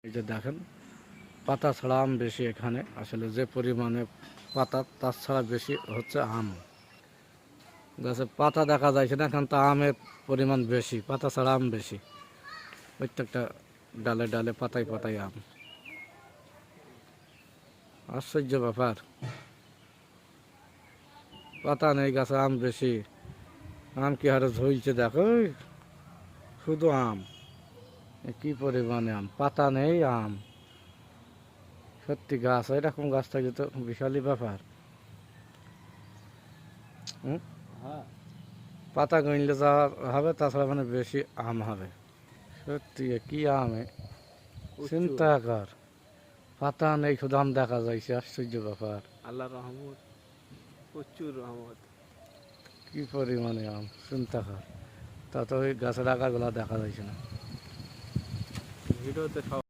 এই যে দেখেন পাতা ছাড়া আম বেশি এখানে, আসলে যে পরিমাণে পাতা তার ছাড়া বেশি হচ্ছে আম। গাছে পাতা দেখা যাচ্ছে না, এখন তো আমের পরিমাণ বেশি, পাতা ছাড়া আম বেশি। প্রত্যেকটা ডালে ডালে পাতায় পাতায় আম। আশ্চর্য ব্যাপার, পাতা নেই গাছে আম বেশি। আম কি হারে ঝুলছে দেখো, শুধু আম। কি পরিমাণে আম, পাতা নেই আম। সত্যি গাছ এরকম গাছ থাকলে তো বিশালই ব্যাপার। পাতা গইলে যা হবে তাছাড়া মানে বেশি আম হবে। সত্যি কি আমে, চিন্তা কর। পাতা নেই শুধু আম দেখা যাইছে, আশ্চর্য ব্যাপার। আল্লাহ রহমত, প্রচুর রহমত। কি পরিমাণে আম, চিন্তা কর। তা তো ওই গাছের আগাগুলা দেখা যাইছে না। ভিডিওতে সব